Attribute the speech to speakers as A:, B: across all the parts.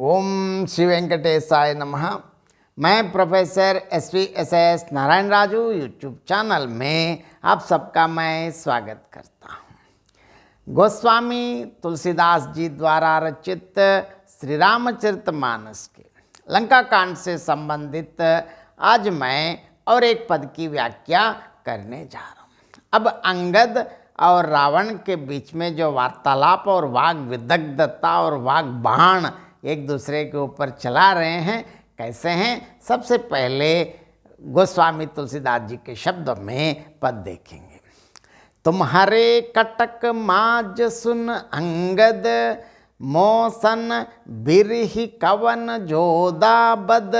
A: ओम श्री वेंकटेशाय नमः। मैं professor S Narayan Raju YouTube channel में आप सबका मैं स्वागत करता हूँ। गोस्वामी तुलसीदास जी द्वारा रचित श्री रामचरितमानस के लंका कांड से संबंधित आज मैं और एक पद की व्याख्या करने जा रहा हूँ। अब अंगद और रावण के बीच में जो वार्तालाप और वाग विदग्धता और वाग बाण एक दूसरे के ऊपर चला रहे हैं, कैसे हैं, सबसे पहले गोस्वामी तुलसीदास जी के शब्दों में पद देखेंगे। तुम्हारे कटक माज सुन अंगद, मौसन बिरहि कवन जोदा बद,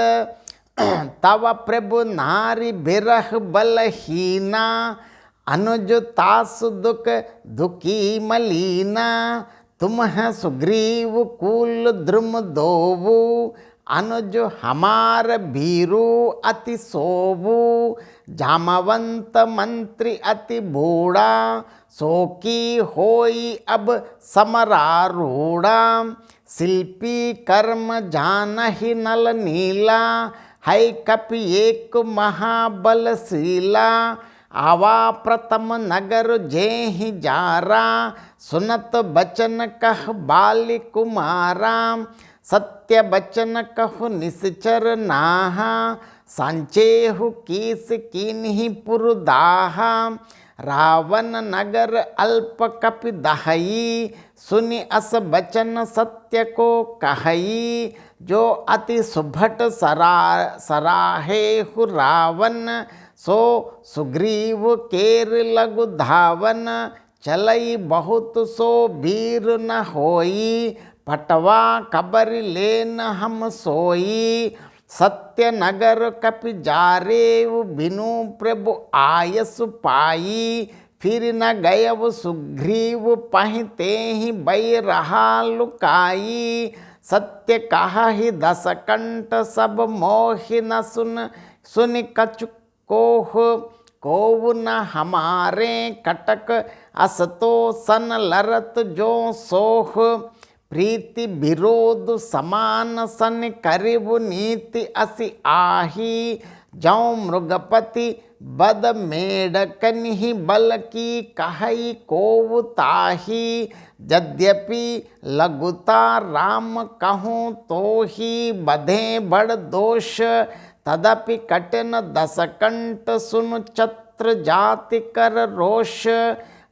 A: तव प्रभु नारी बिरह बलहीना, अनुज तासु दुख दुखी मलीना, तुम है सुग्रीव कुल द्रुम दोवु, अनुज हमार भीरु अति सोवु, जामवंत मंत्री अति बूढ़ा, सो की होई अब समरारूढ़ा, शिल्पी कर्म जानहि नल नीला, है कपि एक महाबलशीला, आवा प्रथम नगर जेहि जारा, सुनत बचन कह बाली कुमारा, सत्य बचन कहु निश्चर नाहा, सांचेहु कीस कीन्हि पुरदाहा, रावण नगर अल्प कपि दहई, सुनि अस बचन सत्य को कहई, जो अति सुभट सराहेहु रावण, सो सुग्रीव केर लघु धावन, चलई बहुत सो वीर न होई, पटवा खबर लेन हम सोई, सत्य नगर कपि जारेव बिनु प्रभु आयस पाई, फिर न गयव सुग्रीव पहिते ही बै रहा लुकाई, सत्य कहा ही दस कंठ सब मोहि न सुन कछु कोव न हमारे कटक, असतो सन लरत जो सोह, प्रीति विरोध समान सन करिबु नीति असि आही, जौ मृगपति बद मेढकन्हि बल की कहई कोव ताही, यद्यपि लघुता राम कहूँ तो ही बधे बड़ दोष, तदपि कठिन दसकंठ सुन छत्र जाति कर रोष,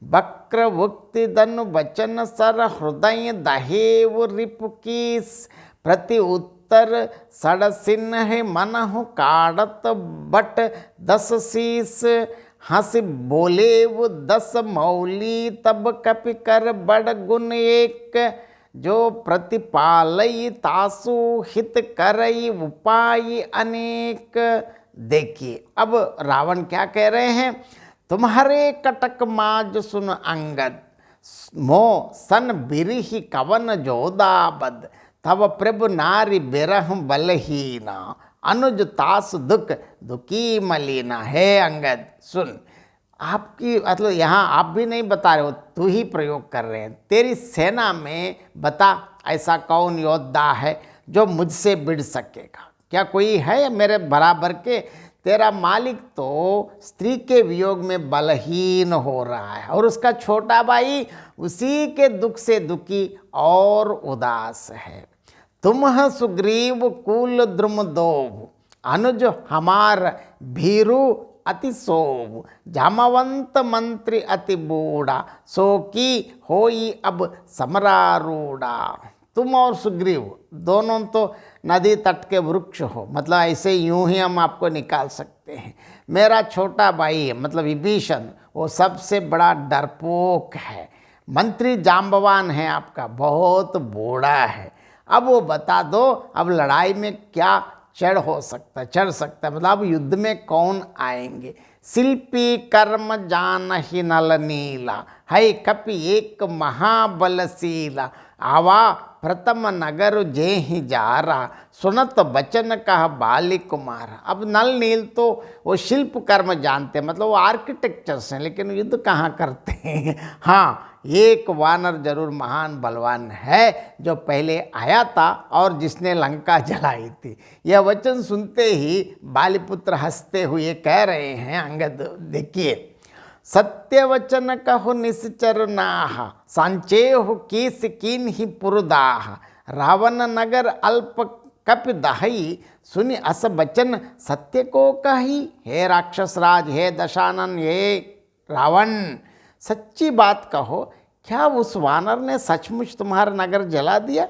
A: वक्र वुक्ति दनु वचन सर हृदय दहेव रिपु कीस, प्रति उत्तर सड़सिन्ह मनहु काढ़त बट दस शीस, हंस बोलेव दस मौली तब कपि कर बड़ गुण एक, जो प्रतिपालई तासु हित करई उपाय अनेक। देखिए अब रावण क्या कह रहे हैं, तुम्हारे कटक माज सुन अंगद, मो सन बिरहि कवन जोदा बद, तव प्रभु नारी बिरह बलहीना, अनुज तासु दुख दुखी मलीना। है अंगद सुन, आपकी मतलब यहाँ आप भी नहीं बता रहे हो, तू ही प्रयोग कर रहे हैं। तेरी सेना में बता ऐसा कौन योद्धा है जो मुझसे भिड़ सकेगा, क्या कोई है मेरे बराबर के? तेरा मालिक तो स्त्री के वियोग में बलहीन हो रहा है और उसका छोटा भाई उसी के दुख से दुखी और उदास है। तुम सुग्रीव कुल द्रुम दोव, अनुज हमार भीरु अति सोव, जामवंत मंत्री अति बूढ़ा, सो की होई अब समरारूढ़ा। तुम और सुग्रीव दोनों तो नदी तट के वृक्ष हो, मतलब ऐसे यूं ही हम आपको निकाल सकते हैं। मेरा छोटा भाई है मतलब विभीषण, वो सबसे बड़ा डरपोक है। मंत्री जाम्बवान है आपका, बहुत बूढ़ा है। अब वो बता दो अब लड़ाई में क्या चढ़ सकता है, मतलब अब युद्ध में कौन आएंगे। शिल्पी कर्म जानहि नल नीला, है कपि एक महाबलशीला, आवा प्रथम नगर जेहि जारा, सुनत बचन कह बाली कुमारा। अब नल नील तो वो शिल्प कर्म जानते हैं, मतलब वो आर्किटेक्चर्स हैं, लेकिन युद्ध कहाँ करते हैं। हाँ, एक वानर जरूर महान बलवान है जो पहले आया था और जिसने लंका जलाई थी। यह वचन सुनते ही बालीपुत्र हंसते हुए कह रहे हैं, अंगद देखिए, सत्य वचन कहो निश्चर नाह, सांचेहु कीस कीन ही पुरदाह, रावण नगर अल्प कपि दहई, सुनि अस बचन सत्य को कही। हे राक्षस राज, हे दशानन, हे रावण, सच्ची बात कहो, क्या उस वानर ने सचमुच तुम्हारा नगर जला दिया?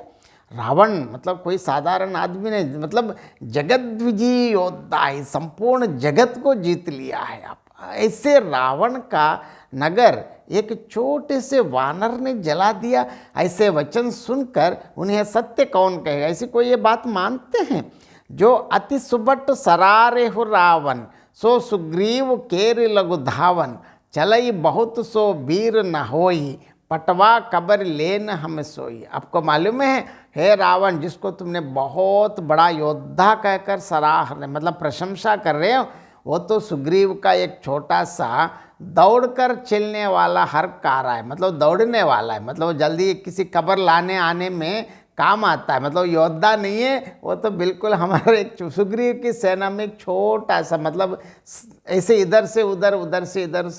A: रावण मतलब कोई साधारण आदमी नहीं, मतलब जगत विजयी योद्धा है, संपूर्ण जगत को जीत लिया है। आप ऐसे रावण का नगर एक छोटे से वानर ने जला दिया। ऐसे वचन सुनकर उन्हें सत्य कौन कहेगा? ऐसी कोई ये बात मानते हैं? जो अति सुबट सरारे हो रावण, सो सुग्रीव केर लघु धावन, चलई बहुत सो वीर न होई, पटवा कबर लेन हम सोई। आपको मालूम है, हे रावण, जिसको तुमने बहुत बड़ा योद्धा कहकर सराह रहे, मतलब प्रशंसा कर रहे हो, वो तो सुग्रीव का एक छोटा सा दौड़कर चलने वाला हर कारा है, मतलब दौड़ने वाला है, मतलब जल्दी किसी कबर लाने आने में काम आता है, मतलब योद्धा नहीं है वो तो बिल्कुल हमारे एक सुग्रीव की सेना में एक छोटा सा, मतलब ऐसे इधर से उधर, उधर से इधर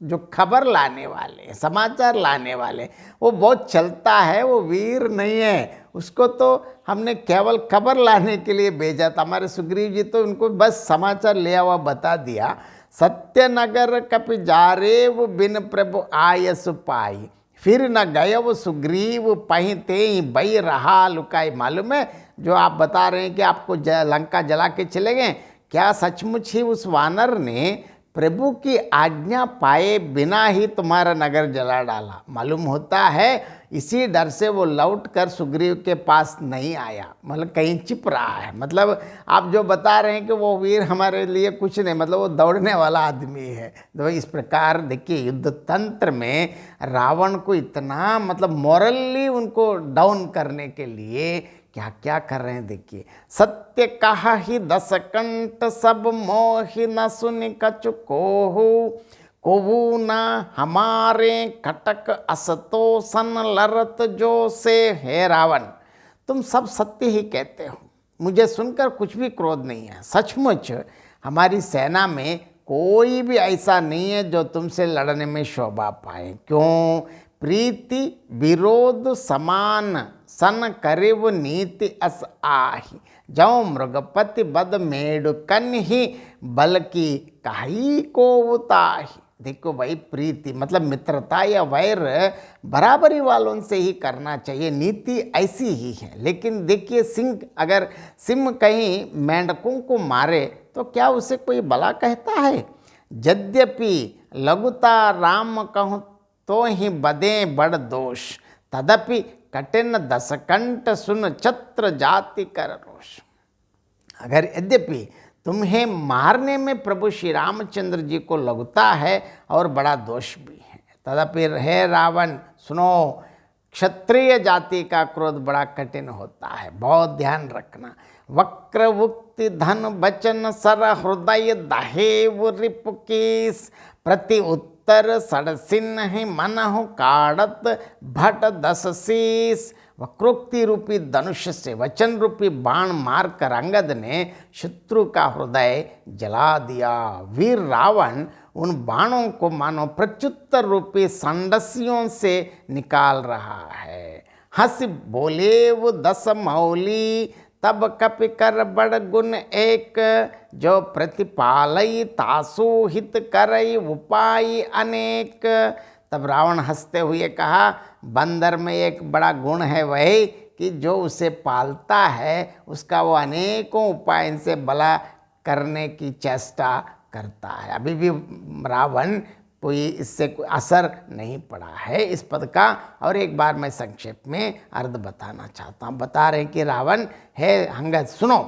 A: जो खबर लाने वाले, समाचार लाने वाले, वो बहुत चलता है, वो वीर नहीं है। उसको तो हमने केवल खबर लाने के लिए भेजा था। हमारे सुग्रीव जी तो उनको बस समाचार लिया हुआ बता दिया। सत्यनगर कपि जारेव बिन प्रभु आयस पाई, फिर न गयव सुग्रीव पहिते ही बई रहा लुकाई। मालूम है जो आप बता रहे हैं कि आपको लंका जला के चले गए, क्या सचमुच ही उस वानर ने प्रभु की आज्ञा पाए बिना ही तुम्हारा नगर जला डाला? मालूम होता है इसी डर से वो लौट कर सुग्रीव के पास नहीं आया, मतलब कहीं छिप रहा है। मतलब आप जो बता रहे हैं कि वो वीर हमारे लिए कुछ नहीं, मतलब वो दौड़ने वाला आदमी है। तो इस प्रकार देखिए, युद्ध तंत्र में रावण को इतना मतलब मोरली उनको डाउन करने के लिए क्या क्या कर रहे हैं देखिए। सत्य कहा ही 10 कंठ, सब मोहि न सुनि कछु कोहु, कोवू न हमारे कटक असतो सन लरत जो से। हे रावण, तुम सब सत्य ही कहते हो, मुझे सुनकर कुछ भी क्रोध नहीं है। सचमुच हमारी सेना में कोई भी ऐसा नहीं है जो तुमसे लड़ने में शोभा पाए। क्यों? प्रीति विरोध समान सन करिव नीति अस आही, जौ मृगपति बद मेडु कन ही बल्कि काई को उताही। देखो भाई, प्रीति मतलब मित्रता या वैर बराबरी वालों से ही करना चाहिए, नीति ऐसी ही है। लेकिन देखिए, अगर सिंह कहीं मेंढकों को मारे तो क्या उसे कोई भला कहता है? यद्यपि लघुता राम कहूँ तो ही बदे बड़ दोष, तदपि कठिन 10 कंठ सुन छत्र जाति कर रोष। अगर यद्यपि तुम्हें मारने में प्रभु श्री रामचंद्र जी को लगता है और बड़ा दोष भी है, तदपि हे रावण सुनो, क्षत्रिय जाति का क्रोध बड़ा कठिन होता है, बहुत ध्यान रखना। वक्र उक्ति धन बचन सर हृदय दहेव रिपुकीस, प्रति उत्तर सड़सिन ही मनहु काड़त भट 10 शीस। वक्रोक्ति रूपी धनुष से वचन रूपी बाण मारकर अंगद ने शत्रु का हृदय जला दिया। वीर रावण उन बाणों को मानो प्रत्युत्तर रूपी संडसियों से निकाल रहा है। हंस बोले वो 10 मौली, तब कपि कर बड़ गुण एक, जो प्रतिपालई तासु हित करई उपाय अनेक। तब रावण हंसते हुए कहा, बंदर में एक बड़ा गुण है वही कि जो उसे पालता है उसका वो अनेकों उपाय से भला करने की चेष्टा करता है। अभी भी रावण कोई इससे कोई असर नहीं पड़ा है इस पद का। और एक बार मैं संक्षेप में अर्थ बताना चाहता हूँ। बता रहे कि रावण, हे अंगद सुनो,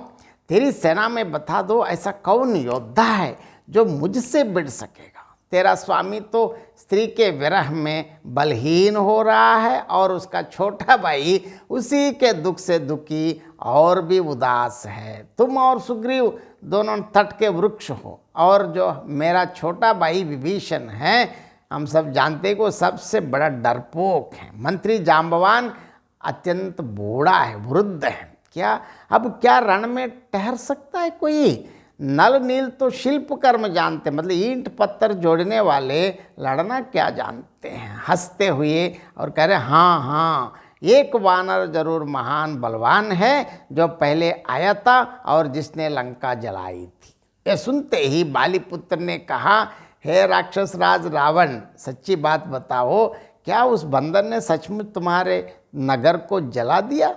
A: तेरी सेना में बता दो ऐसा कौन योद्धा है जो मुझसे भिड़ सकेगा। तेरा स्वामी तो स्त्री के विरह में बलहीन हो रहा है और उसका छोटा भाई उसी के दुख से दुखी और भी उदास है। तुम और सुग्रीव दोनों तट के वृक्ष हो और जो मेरा छोटा भाई विभीषण है हम सब जानते हैं कि वो सबसे बड़ा डरपोक है। मंत्री जाम्बवान अत्यंत बूढ़ा है, वृद्ध है। क्या अब क्या रण में ठहर सकता है कोई? नल नील तो शिल्प कर्म जानते, मतलब ईंट पत्थर जोड़ने वाले लड़ना क्या जानते हैं। हंसते हुए और कह रहे हाँ हाँ, एक वानर जरूर महान बलवान है जो पहले आया था और जिसने लंका जलाई थी। ये सुनते ही बालीपुत्र ने कहा, हे राक्षस राज रावण, सच्ची बात बताओ, क्या उस बंदर ने सचमुच तुम्हारे नगर को जला दिया?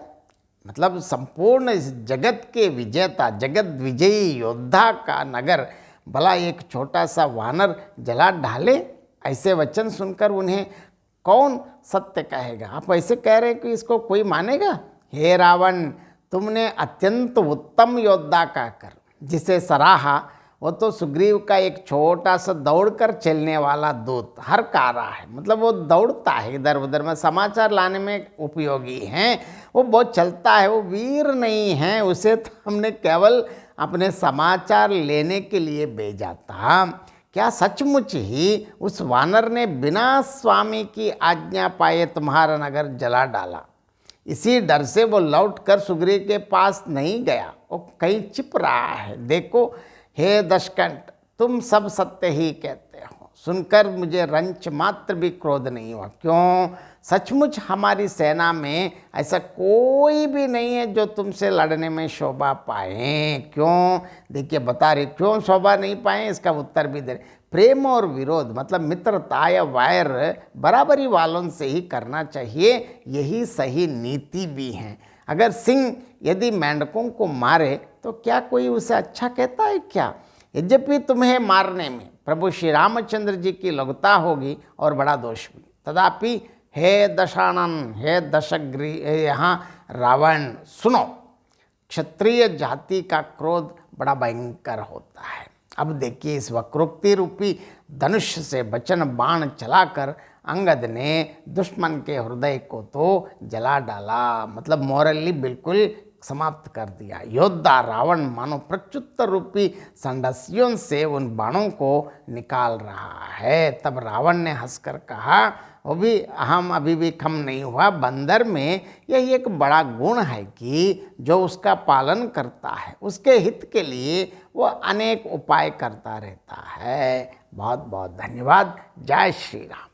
A: मतलब संपूर्ण इस जगत के विजेता, जगत विजयी योद्धा का नगर भला एक छोटा सा वानर जला डाले? ऐसे वचन सुनकर उन्हें कौन सत्य कहेगा? आप ऐसे कह रहे हैं कि इसको कोई मानेगा? हे रावण, तुमने अत्यंत उत्तम योद्धा कहकर जिसे सराहा, वो तो सुग्रीव का एक छोटा सा दौड़कर चलने वाला दूत हर कारा है। मतलब वो दौड़ता है इधर उधर में, समाचार लाने में उपयोगी हैं, वो बहुत चलता है, वो वीर नहीं है। उसे तो हमने केवल अपने समाचार लेने के लिए भेजा था। क्या सचमुच ही उस वानर ने बिना स्वामी की आज्ञा पाए तुम्हारा नगर जला डाला? इसी डर से वो लौटकर सुग्रीव के पास नहीं गया, वो कहीं छिप रहा है। देखो हे दशकंठ, तुम सब सत्य ही कहते हो। सुनकर मुझे रंच मात्र भी क्रोध नहीं हुआ। क्यों? सचमुच हमारी सेना में ऐसा कोई भी नहीं है जो तुमसे लड़ने में शोभा पाए। क्यों? देखिए बता रहे क्यों शोभा नहीं पाए, इसका उत्तर भी दे रहे। प्रेम और विरोध, मतलब मित्रता या वैर बराबरी वालों से ही करना चाहिए, यही सही नीति भी है। अगर सिंह यदि मेंढकों को मारे तो क्या कोई उसे अच्छा कहता है क्या? यद्यपि तुम्हें मारने में प्रभु श्री रामचंद्र जी की लघुता होगी और बड़ा दोष भी, तथापि हे दशानन, हे दशग्री, यहाँ रावण, सुनो, क्षत्रिय जाति का क्रोध बड़ा भयंकर होता है। अब देखिए इस वक्रोक्ति रूपी धनुष से वचन बाण चलाकर अंगद ने दुश्मन के हृदय को तो जला डाला, मतलब मोरली बिल्कुल समाप्त कर दिया। योद्धा रावण मानो प्रत्युत्तर रूपी संडसियों से उन बाणों को निकाल रहा है। तब रावण ने हंसकर कहा, वो भी हम अभी भी कम नहीं हुआ। बंदर में यही एक बड़ा गुण है कि जो उसका पालन करता है, उसके हित के लिए वो अनेक उपाय करता रहता है। बहुत बहुत धन्यवाद। जय श्री राम।